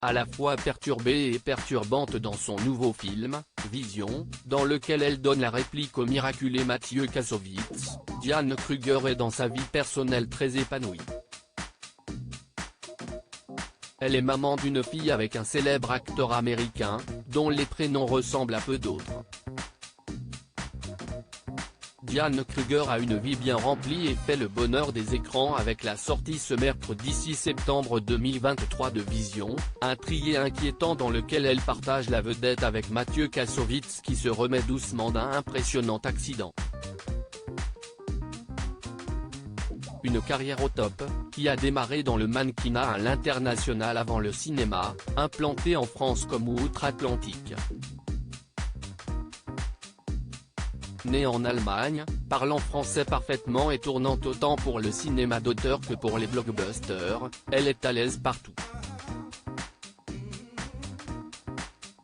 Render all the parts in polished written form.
à la fois perturbée et perturbante dans son nouveau film, Vision, dans lequel elle donne la réplique au miraculé Mathieu Kassovitz. Diane Kruger est dans sa vie personnelle très épanouie. Elle est maman d'une fille avec un célèbre acteur américain, dont les prénoms ressemblent à peu d'autres. Diane Kruger a une vie bien remplie et fait le bonheur des écrans avec la sortie ce mercredi 6 septembre 2023 de Vision, un thriller inquiétant dans lequel elle partage la vedette avec Mathieu Kassovitz qui se remet doucement d'un impressionnant accident. Une carrière au top, qui a démarré dans le mannequinat à l'international avant le cinéma, implantée en France comme outre-Atlantique. Née en Allemagne, parlant français parfaitement et tournant autant pour le cinéma d'auteur que pour les blockbusters, elle est à l'aise partout.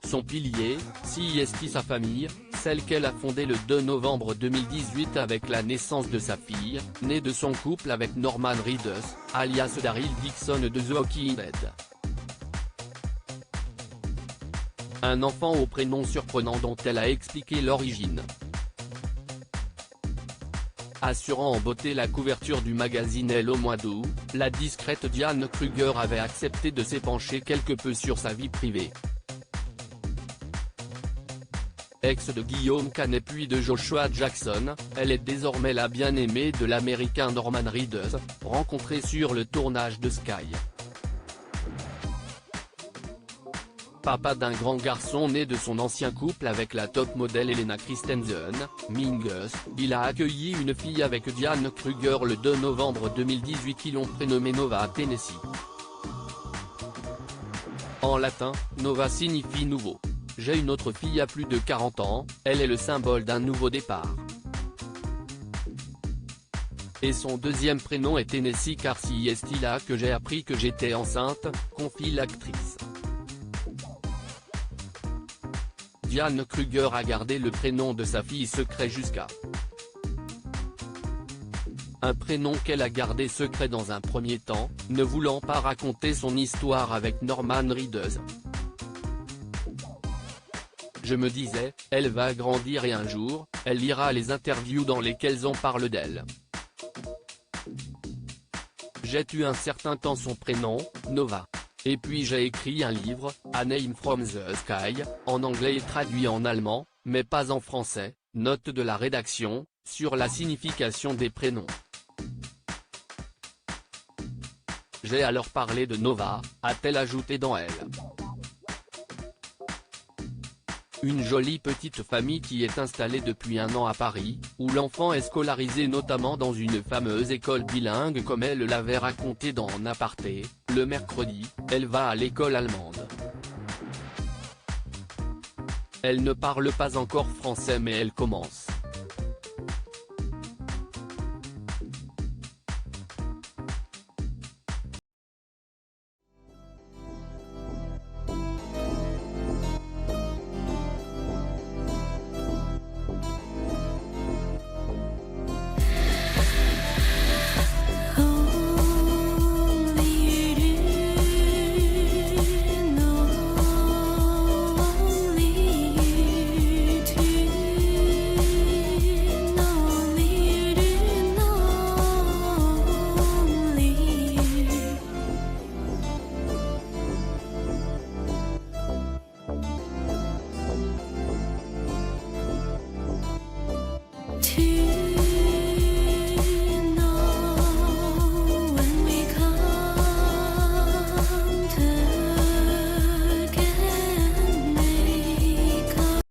Son pilier, CIST sa famille, celle qu'elle a fondée le 2 novembre 2018 avec la naissance de sa fille, née de son couple avec Norman Reedus, alias Daryl Dixon de The Walking Dead. Un enfant au prénom surprenant dont elle a expliqué l'origine. Assurant en beauté la couverture du magazine Elle au mois d'août, la discrète Diane Kruger avait accepté de s'épancher quelque peu sur sa vie privée. Ex de Guillaume Canet puis de Joshua Jackson, elle est désormais la bien-aimée de l'américain Norman Reedus, rencontré sur le tournage de Sky. Papa d'un grand garçon né de son ancien couple avec la top modèle Elena Christensen, Mingus, il a accueilli une fille avec Diane Kruger le 2 novembre 2018 qui l'ont prénommée Nova à Tennessee. En latin, Nova signifie nouveau. J'ai une autre fille à plus de 40 ans, elle est le symbole d'un nouveau départ. Et son deuxième prénom est Tennessee car si est là que j'ai appris que j'étais enceinte, confie l'actrice. Diane Kruger a gardé le prénom de sa fille secret jusqu'à. Un prénom qu'elle a gardé secret dans un premier temps, ne voulant pas raconter son histoire avec Norman Reedus. Je me disais, elle va grandir et un jour, elle lira les interviews dans lesquelles on parle d'elle. J'ai eu un certain temps son prénom, Nova. Et puis j'ai écrit un livre, A Name from the Sky, en anglais et traduit en allemand, mais pas en français, note de la rédaction, sur la signification des prénoms. J'ai alors parlé de Nova, a-t-elle ajouté dans Elle. Une jolie petite famille qui est installée depuis un an à Paris, où l'enfant est scolarisé notamment dans une fameuse école bilingue comme elle l'avait raconté dans En aparté, le mercredi, elle va à l'école allemande. Elle ne parle pas encore français mais elle commence. To